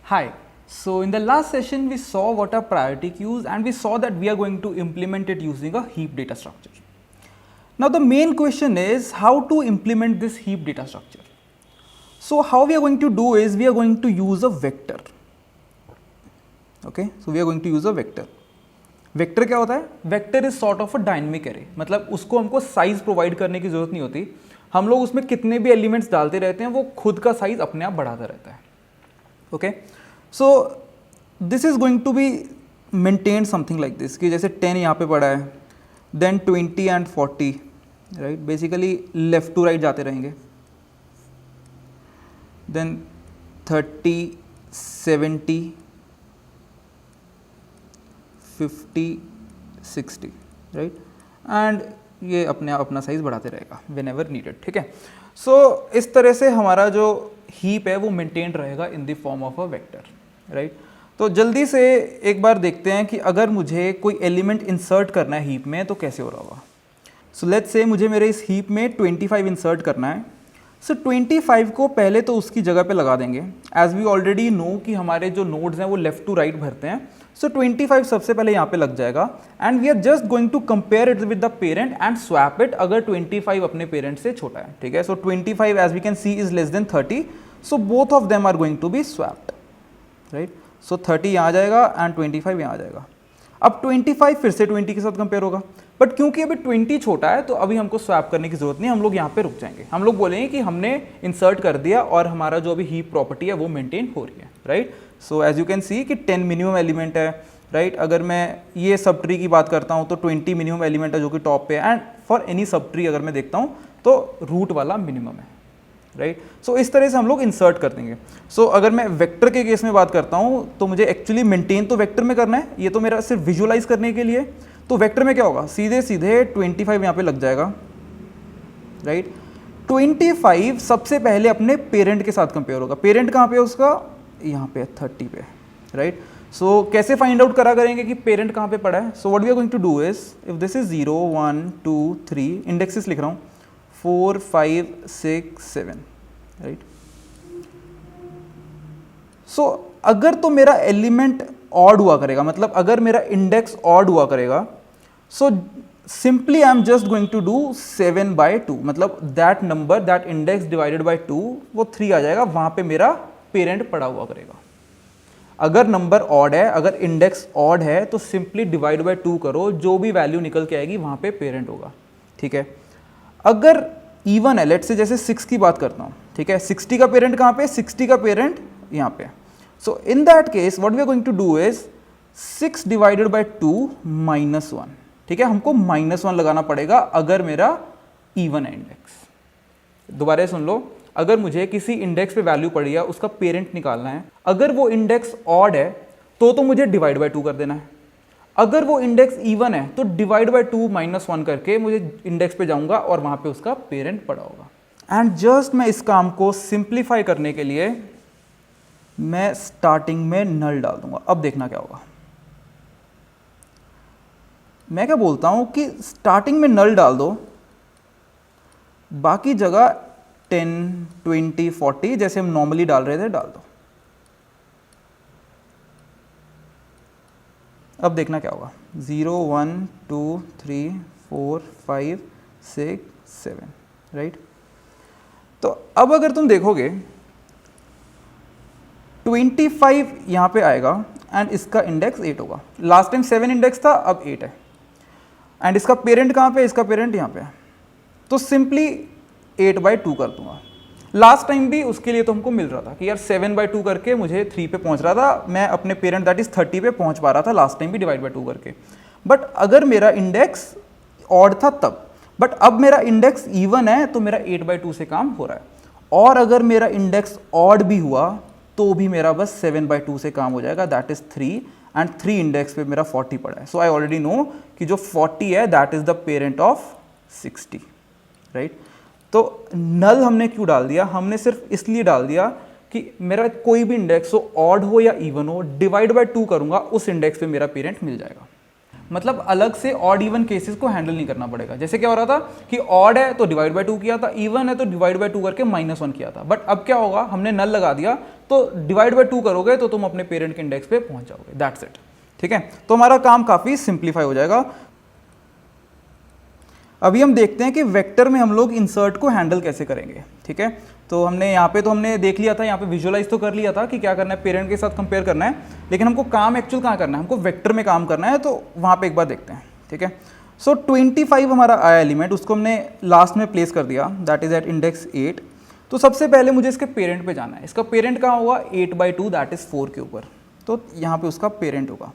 Hi. So in the last session we saw what are priority queues and we saw that we are going to implement it using a heap data structure. Now the main question is how to implement this heap data structure. So how we are going to do is we are going to use a vector. Okay, so we are going to use a vector. Vector क्या होता है? Vector is sort of a dynamic array, मतलब उसको हमको size provide करने की जरूरत नहीं होती, हम लोग उसमें कितने भी एलिमेंट्स डालते रहते हैं वो खुद का साइज अपने आप बढ़ाता रहता है. Okay, so this is going to be maintain something like this कि जैसे 10 यहाँ पे पड़ा है, then 20 and 40, right, basically left to right जाते रहेंगे, देन 30, 70, 50, 60, राइट, एंड ये अपने आप अपना साइज बढ़ाते रहेगा वेन एवर नीडेड. ठीक है, सो इस तरह से हमारा जो हीप है वो मेंटेन रहेगा in the form of a vector, right. तो जल्दी से एक बार देखते हैं कि अगर मुझे कोई एलिमेंट इंसर्ट करना है हीप में तो कैसे हो रहा होगा. सो लेट्स से मुझे मेरे इस हीप में 25 इंसर्ट करना है. सो 25 को पहले तो उसकी जगह पे लगा देंगे, एज वी ऑलरेडी नो कि हमारे जो नोड्स हैं वो लेफ्ट टू राइट भरते हैं. सो 25 सबसे पहले यहाँ पे लग जाएगा and we are just going to compare it with the parent and swap it अगर 25 अपने पेरेंट से छोटा है. ठीक है, so 25 as we can see is less than 30, so both of them are going to be swapped, right. So 30 यहाँ आ जाएगा and 25 यहाँ आ जाएगा. अब 25 फिर से 20 के साथ कंपेयर होगा, बट क्योंकि अभी 20 छोटा है तो अभी हमको स्वैप करने की जरूरत नहीं, हम लोग यहाँ पे रुक जाएंगे. हम लोग बोलेंगे कि हमने इंसर्ट कर दिया और हमारा जो अभी हीप प्रॉपर्टी है वो मेंटेन हो रही है, right. So as you can see कि 10 मिनिमम एलिमेंट है, राइट. अगर मैं ये सब ट्री की बात करता हूँ तो 20 मिनिमम एलिमेंट है जो कि टॉप पे है, and for any sub tree अगर मैं देखता हूँ तो रूट वाला मिनिमम है, राइट. सो इस तरह से हम लोग इंसर्ट कर देंगे. सो अगर मैं वेक्टर के केस में बात करता हूँ तो मुझे एक्चुअली मेंटेन तो वेक्टर में करना है, ये तो मेरा सिर्फ विजुअलाइज करने के लिए. तो वेक्टर में क्या होगा, सीधे सीधे 25 यहाँ पे लग जाएगा, राइट. 25 सबसे पहले अपने पेरेंट के साथ कंपेयर होगा. पेरेंट कहाँ पे है उसका, यहाँ पे 30 पे, राइट. सो कैसे फाइंड आउट करा करेंगे कि पेरेंट कहाँ पे पड़ा है. So what we are going to do is, if this is 0, 1, 2, 3, indexes लिख रहा हूँ, 4, 5, 6, 7, राइट. सो अगर तो मेरा एलिमेंट ऑड हुआ करेगा, मतलब अगर मेरा इंडेक्स ऑड हुआ करेगा, so simply I am just going to do 7/2, मतलब that number that index divided by 2 वो 3 आ जाएगा, वहां पे मेरा पेरेंट पड़ा हुआ करेगा. अगर नंबर ऑड है, अगर इंडेक्स ऑड है तो सिंपली डिवाइड बाय 2 करो, जो भी वैल्यू निकल के आएगी वहां पे पेरेंट होगा. ठीक है, अगर इवन है, लेट्स से जैसे 6 की बात करता हूं, ठीक है, 60 का पेरेंट कहां पे, 60 का पेरेंट यहां पे. So in that case what we are going to do is 6 divided by 2 -1. ठीक है, हमको -1 लगाना पड़ेगा अगर मेरा इवन है इंडेक्स. दोबारा सुन लो, अगर मुझे किसी इंडेक्स पे वैल्यू पड़ी है, उसका पेरेंट निकालना है, अगर वो इंडेक्स ऑड है तो मुझे डिवाइड बाय 2 कर देना है. अगर वो इंडेक्स इवन है तो डिवाइड बाय 2 -1 करके मुझे इंडेक्स पे जाऊंगा और वहां पे उसका पेरेंट पड़ा होगा. एंड जस्ट मैं इस काम को सिंप्लीफाई करने के लिए मैं स्टार्टिंग में नल डाल दूंगा. अब देखना क्या होगा. मैं क्या बोलता हूं कि स्टार्टिंग में नल डाल दो, बाकी जगह 10, 20, 40 जैसे हम नॉर्मली डाल रहे थे डाल दो. अब देखना क्या होगा, 0, 1, 2, 3, 4, 5, 6, 7, राइट. तो अब अगर तुम देखोगे 25 यहां पे आएगा एंड इसका इंडेक्स 8 होगा. लास्ट टाइम 7 इंडेक्स था, अब 8 है, एंड इसका पेरेंट कहां पे, इसका पेरेंट यहां पे है. तो सिंपली 8/2 कर दूंगा. लास्ट टाइम भी उसके लिए तो हमको मिल रहा था कि यार 7/2 करके मुझे 3 पे पहुंच रहा था, मैं अपने पेरेंट दैट इज 30 पे पहुंच पा रहा था लास्ट टाइम भी डिवाइड बाय 2 करके. बट अगर मेरा इंडेक्स ऑड था तब, बट अब मेरा इंडेक्स इवन है तो मेरा 8/2 से काम हो रहा है. और अगर मेरा इंडेक्स ऑड भी हुआ तो भी मेरा बस 7/2 से काम हो जाएगा, दैट इज 3, एंड 3 इंडेक्स पे मेरा 40 पड़ा है. सो आई ऑलरेडी नो कि जो 40 है that is the parent of 60, right. तो नल हमने क्यों डाल दिया, हमने सिर्फ इसलिए डाल दिया कि मेरा कोई भी इंडेक्स हो, ऑड हो या इवन हो, डिवाइड बाय 2 करूंगा, उस इंडेक्स पे मेरा पेरेंट मिल जाएगा. मतलब अलग से ऑड इवन केसेस को हैंडल नहीं करना पड़ेगा. जैसे क्या हो रहा था कि ऑड है तो डिवाइड बाय 2 किया था, इवन है तो डिवाइड बाय 2 करके -1 किया था. बट अब क्या होगा, हमने नल लगा दिया तो डिवाइड बाय 2 करोगे तो तुम अपने पेरेंट के इंडेक्स पे पहुंच जाओगे, दैट्स इट। ठीक है, तो हमारा काम काफी सिंप्लीफाई हो जाएगा। अभी हम देखते हैं कि वेक्टर में हम लोग इंसर्ट को हैंडल कैसे करेंगे। ठीक है, तो हमने यहाँ पे तो हमने देख लिया था, यहाँ पे विजुअलाइज तो कर लिया था कि क्या करना है, पेरेंट के साथ कंपेयर करना है, लेकिन हमको काम एक्चुअल कहाँ करना है, हमको वेक्टर में काम करना है, तो वहाँ पे एक बार देखते हैं। ठीक है, सो 25 हमारा आया एलिमेंट, उसको हमने लास्ट में प्लेस कर दिया, दैट इज एट इंडेक्स 8। तो सबसे पहले मुझे इसके पेरेंट पे जाना है। इसका पेरेंट कहाँ होगा, 8/2 दैट इज 4 के ऊपर, तो यहाँ पे उसका पेरेंट होगा।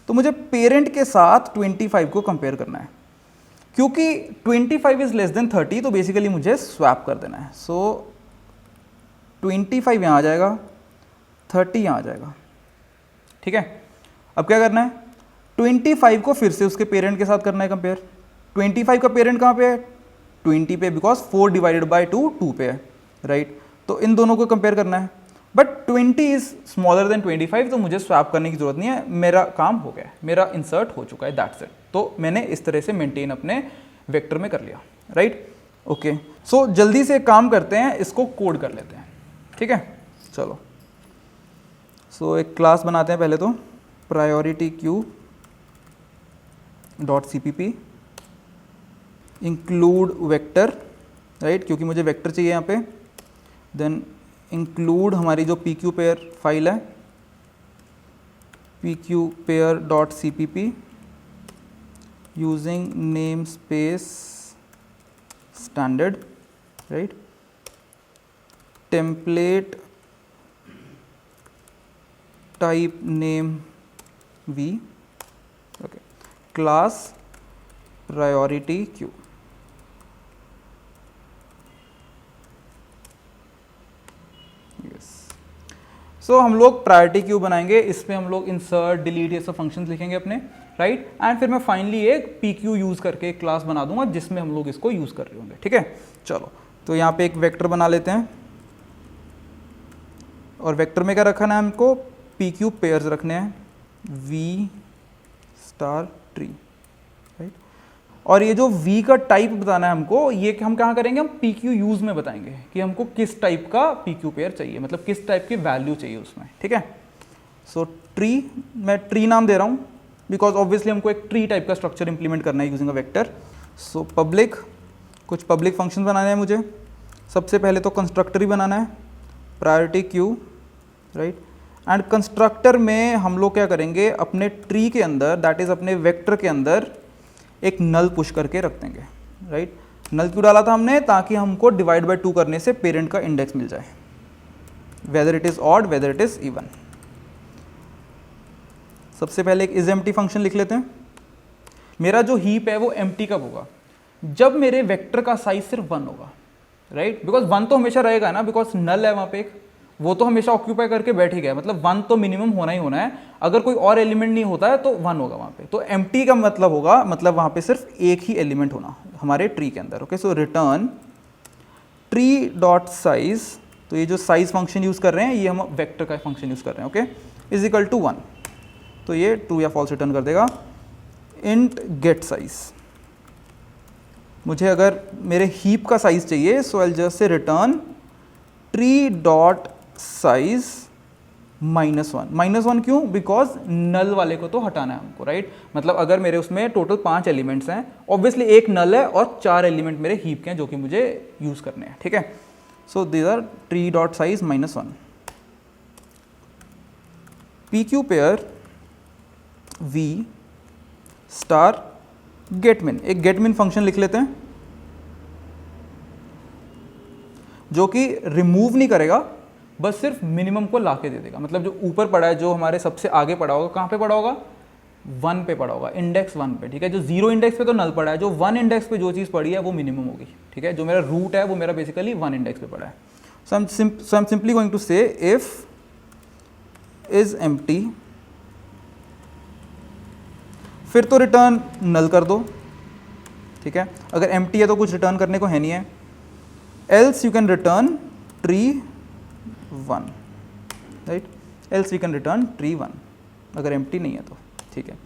तो मुझे पेरेंट के साथ 25 को कंपेयर करना है, क्योंकि 25 इज लेस देन 30, तो बेसिकली मुझे स्वैप कर देना है। सो 25 यहाँ आ जाएगा, 30 यहाँ आ जाएगा। ठीक है, अब क्या करना है, 25 को फिर से उसके पेरेंट के साथ करना है कंपेयर। 25 का पेरेंट कहाँ पे है, 20 पे, बिकॉज 4 डिवाइडेड बाई 2 2 पे है, राइट। तो इन दोनों को कंपेयर करना है, बट 20 इज स्मॉलर देन 25, तो मुझे स्वैप करने की जरूरत नहीं है, मेरा काम हो गया है, मेरा इंसर्ट हो चुका है, दैट्स इट। तो मैंने इस तरह से मेंटेन अपने वेक्टर में कर लिया, राइट। ओके, सो जल्दी से एक काम करते हैं, इसको कोड कर लेते हैं। ठीक है, चलो। सो एक क्लास बनाते हैं पहले तो, priority queue dot cpp include vector, right, क्योंकि मुझे वेक्टर चाहिए यहाँ पे। देन इंक्लूड हमारी जो pq पेयर फाइल है, pq pair dot cpp using namespace standard, right, template typename v, okay, class priority queue. So हम लोग प्रायोरिटी क्यू बनाएंगे, इसमें हम लोग इंसर्ट, डिलीट, ये सब फंक्शंस लिखेंगे अपने, राइट। एंड फिर मैं फाइनली एक पी क्यू यूज़ करके एक क्लास बना दूंगा जिसमें हम लोग इसको यूज़ कर रहे होंगे। ठीक है, चलो, तो यहाँ पे एक वेक्टर बना लेते हैं, और वेक्टर में क्या रखना है हमको, पी क्यू पेयर्स रखने हैं, वी स्टार ट्री, राइट। और ये जो v का टाइप बताना है हमको, ये हम कहाँ करेंगे, हम पी क्यू यूज़ में बताएंगे कि हमको किस टाइप का पी क्यू पेयर चाहिए, मतलब किस टाइप की वैल्यू चाहिए उसमें। ठीक है, सो ट्री, मैं ट्री नाम दे रहा हूँ बिकॉज ऑब्वियसली हमको एक ट्री टाइप का स्ट्रक्चर इंप्लीमेंट करना है using a vector. So public, कुछ पब्लिक फंक्शन बनाने हैं मुझे। सबसे पहले तो कंस्ट्रक्टर ही बनाना है, priority queue, right. And constructor में हम लोग क्या करेंगे, अपने ट्री के अंदर, दैट इज अपने वेक्टर के अंदर एक नल पुश करके रख देंगे, राइट। नल क्यों डाला था हमने, ताकि हमको डिवाइड बाय 2 करने से पेरेंट का इंडेक्स मिल जाए, whether it is odd whether it is even. सबसे पहले एक इज एम्प्टी फंक्शन लिख लेते हैं। मेरा जो हीप है वो एम्प्टी कब होगा, जब मेरे वेक्टर का साइज सिर्फ 1 होगा, राइट। बिकॉज 1 तो हमेशा रहेगा ना, बिकॉज नल है वहाँ पे एक, वो तो हमेशा ऑक्यूपाई करके बैठ ही गया, मतलब 1 तो मिनिमम होना ही होना है। अगर कोई और एलिमेंट नहीं होता है तो 1 होगा वहाँ पे। तो एम्प्टी का मतलब होगा, मतलब वहाँ पे सिर्फ एक ही एलिमेंट होना हमारे ट्री के अंदर। ओके, सो रिटर्न ट्री डॉट साइज, तो ये जो साइज फंक्शन यूज़ कर रहे हैं ये हम वेक्टर का फंक्शन यूज़ कर रहे हैं, ओके, इज इक्वल टू 1, तो ये ट्रू या फॉल्स रिटर्न कर देगा। इंट गेट साइज, मुझे अगर मेरे हीप का साइज चाहिए, so I just say return tree dot size -1। -1 क्यों, बिकॉज नल वाले को तो हटाना है हमको, राइट। मतलब अगर मेरे उसमें टोटल 5 एलिमेंट्स हैं, ऑब्वियसली एक नल है और 4 एलिमेंट मेरे हीप के हैं जो कि मुझे यूज करने हैं। ठीक है, so these are tree dot size -1। P Q pair V star get min, एक गेटमिन फंक्शन लिख लेते हैं जो कि रिमूव नहीं करेगा, बस सिर्फ मिनिमम को लाके दे देगा। मतलब जो ऊपर पड़ा है, जो हमारे सबसे आगे पड़ा होगा, कहाँ पे पड़ा होगा, 1 पे पड़ा होगा, इंडेक्स 1 पे। ठीक है, जो 0 इंडेक्स पे तो नल पड़ा है, जो 1 इंडेक्स पे जो चीज़ पड़ी है वो मिनिमम होगी। ठीक है, जो मेरा रूट है वो मेरा बेसिकली 1 इंडेक्स पे पड़ा है। So I am simply going to say if is empty, फिर तो रिटर्न नल कर दो। ठीक है, अगर एम्प्टी है तो कुछ रिटर्न करने को है नहीं है। Else you can return tree 1, right, else we can return tree 1 अगर एम्प्टी नहीं है तो। ठीक है,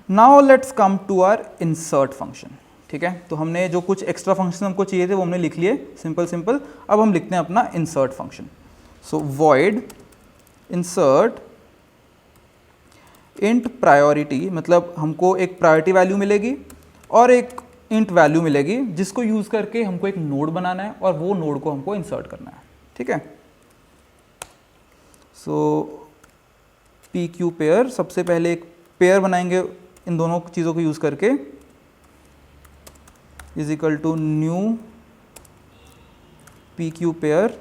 now let's come to our insert function. ठीक है, तो हमने जो कुछ एक्स्ट्रा फंक्शन हमको चाहिए थे वो हमने लिख लिए, सिंपल। अब हम लिखते हैं अपना इंसर्ट फंक्शन। सो वॉइड इंसर्ट इंट प्रायोरिटी, मतलब हमको एक प्रायोरिटी वैल्यू मिलेगी और एक इंट वैल्यू मिलेगी जिसको यूज़ करके हमको एक नोड बनाना है और वो नोड को हमको इंसर्ट करना है, ठीक है। सो पी क्यू पेयर, सबसे पहले एक पेयर बनाएंगे इन दोनों चीज़ों को यूज़ करके, is equal to new P Q pair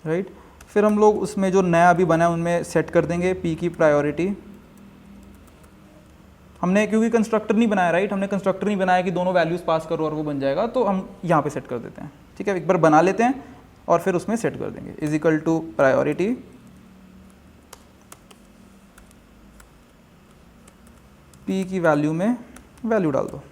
right. फिर हम लोग उसमें जो नया अभी बना है उनमें सेट कर देंगे पी की प्रायोरिटी। हमने क्योंकि कंस्ट्रक्टर नहीं बनाया राइट, हमने कंस्ट्रक्टर नहीं बनाया कि दोनों वैल्यूज पास करो और वो बन जाएगा, तो हम यहाँ पे सेट कर देते हैं, ठीक है। एक बार बना लेते हैं और फिर उसमें सेट कर देंगे, is equal to priority P की वैल्यू में वैल्यू डाल दो।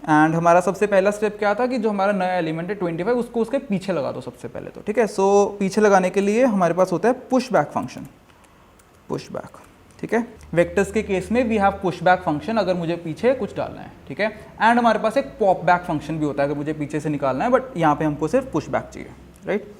एंड हमारा सबसे पहला स्टेप क्या था कि जो हमारा नया एलिमेंट है 25 उसको उसके पीछे लगा दो सबसे पहले तो, ठीक है। सो पीछे लगाने के लिए हमारे पास होता है push back function, push back, ठीक है। वेक्टर्स के केस में we have push back function अगर मुझे पीछे कुछ डालना है, ठीक है। एंड हमारे पास एक पॉप बैक फंक्शन भी होता है अगर मुझे पीछे से निकालना है, बट यहाँ पे हमको सिर्फ पुश बैक चाहिए, right.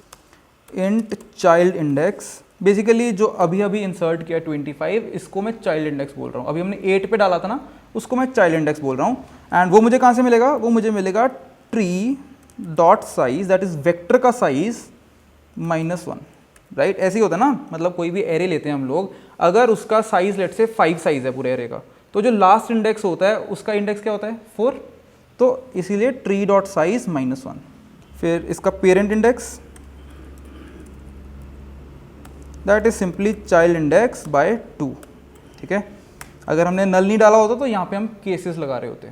Int child index, basically जो अभी अभी इंसर्ट किया 25 इसको मैं चाइल्ड इंडेक्स बोल रहा हूँ। अभी हमने 8 पे डाला था ना, उसको मैं चाइल्ड इंडेक्स बोल रहा हूँ। एंड वो मुझे कहाँ से मिलेगा, वो मुझे मिलेगा tree dot size, that is vector का साइज -1, राइट। ऐसे ही होता है ना, मतलब कोई भी एरे लेते हैं हम लोग, अगर उसका साइज लेट से 5 साइज है पूरे एरे का, तो जो लास्ट इंडेक्स होता है उसका इंडेक्स क्या होता है 4, तो इसीलिए ट्री डॉट साइज -1। फिर इसका parent index that is simply child index by 2, ठीक है। अगर हमने नल नहीं डाला होता तो यहाँ पे हम केसेस लगा रहे होते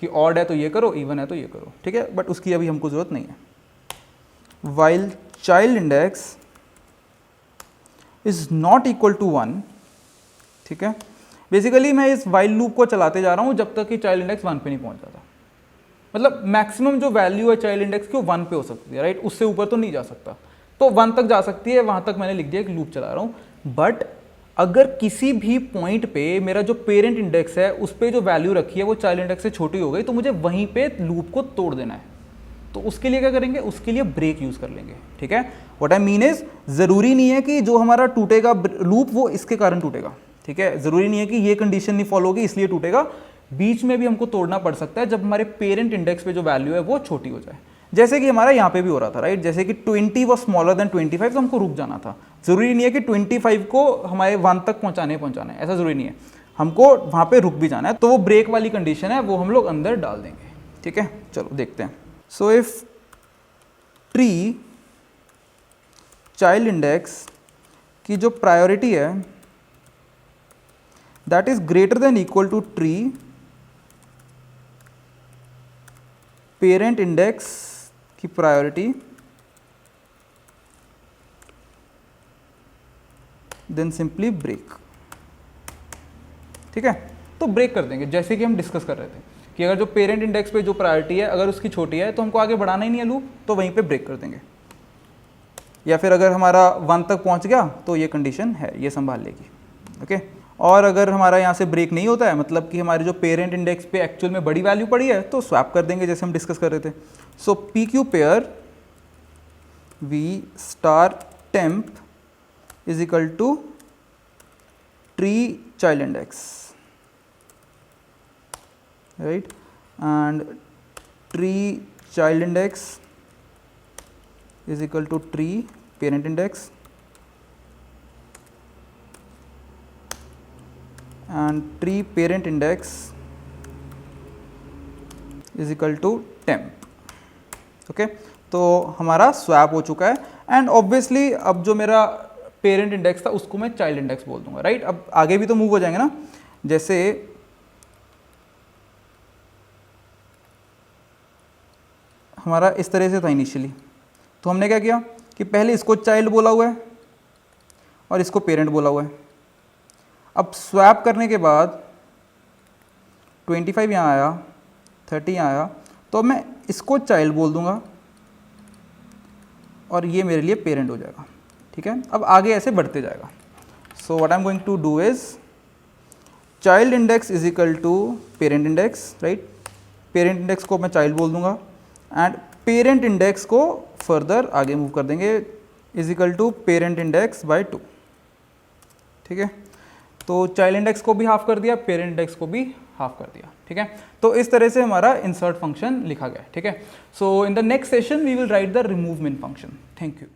कि ऑड है तो ये करो, इवन है तो ये करो, ठीक है, बट उसकी अभी हमको जरूरत नहीं है। While child index is not equal to 1, ठीक है। बेसिकली मैं इस वाइल लूप को चलाते जा रहा हूँ जब तक कि चाइल्ड इंडेक्स 1 पे नहीं पहुँच जाता। मतलब मैक्सिमम जो वैल्यू है चाइल्ड इंडेक्स की वो 1 पे हो सकती है, राइट। उससे ऊपर तो नहीं जा सकता, तो 1 तक जा सकती है, वहाँ तक मैंने लिख दिया एक लूप चला रहा हूँ। बट अगर किसी भी पॉइंट पे मेरा जो पेरेंट इंडेक्स है उस पर जो वैल्यू रखी है वो चाइल्ड इंडेक्स से छोटी हो गई, तो मुझे वहीं पे लूप को तोड़ देना है। तो उसके लिए क्या करेंगे, उसके लिए ब्रेक यूज कर लेंगे, ठीक है। व्हाट आई मीन इज, जरूरी नहीं है कि जो हमारा टूटेगा लूप वो इसके कारण टूटेगा, ठीक है। जरूरी नहीं है कि ये कंडीशन नहीं फॉलो होगी इसलिए टूटेगा, बीच में भी हमको तोड़ना पड़ सकता है जब हमारे पेरेंट इंडेक्स पे जो वैल्यू है वो छोटी हो जाए, जैसे कि हमारा यहाँ पे भी हो रहा था, राइट। जैसे कि 20 वॉज स्मॉलर देन 25, तो हमको रुक जाना था। जरूरी नहीं है कि 25 को हमारे 1 तक पहुँचाना है, ऐसा जरूरी नहीं है, हमको वहाँ पे रुक भी जाना है। तो वो ब्रेक वाली कंडीशन है, वो हम लोग अंदर डाल देंगे, ठीक है। चलो देखते हैं। So if tree child index की जो प्रायोरिटी है that is greater than equal to tree parent index की प्रायोरिटी, देन सिंपली ब्रेक, ठीक है। तो ब्रेक कर देंगे जैसे कि हम डिस्कस कर रहे थे कि अगर जो पेरेंट इंडेक्स पे जो प्रायोरिटी है अगर उसकी छोटी है तो हमको आगे बढ़ाना ही नहीं है लूप, तो वहीं पे ब्रेक कर देंगे। या फिर अगर हमारा 1 तक पहुंच गया तो ये कंडीशन है, ये संभाल लेगी, ओके। और अगर हमारा यहाँ से ब्रेक नहीं होता है, मतलब कि हमारे जो पेरेंट इंडेक्स पे एक्चुअल में बड़ी वैल्यू पड़ी है, तो स्वैप कर देंगे जैसे हम डिस्कस कर रहे थे। So P Q pair V star temp is equal to tree child index, right, and tree child index is equal to tree parent index and tree parent index is equal to temp, okay। तो हमारा swap हो चुका है and obviously अब जो मेरा parent index था उसको मैं चाइल्ड इंडेक्स बोल दूंगा, राइट। अब आगे भी तो मूव हो जाएंगे ना, जैसे हमारा इस तरह से था इनिशियली, तो हमने क्या किया कि पहले इसको चाइल्ड बोला हुआ है और इसको पेरेंट बोला हुआ है। अब स्वैप करने के बाद 25 यहाँ आया, 30 यहाँ आया, तो अब मैं इसको चाइल्ड बोल दूंगा और ये मेरे लिए पेरेंट हो जाएगा, ठीक है। अब आगे ऐसे बढ़ते जाएगा। So what I am going to do is child index is equal to parent index, right. Parent index को मैं चाइल्ड बोल दूंगा एंड पेरेंट इंडेक्स को फर्दर आगे मूव कर देंगे is equal to parent index by 2। ठीक है, तो चाइल्ड इंडेक्स को भी हाफ कर दिया, पेरेंट इंडेक्स को भी हाफ कर दिया। ठीक है, तो इस तरह से हमारा इंसर्ट फंक्शन लिखा गया है। ठीक है, so in the next session we will write the remove min function. Thank you.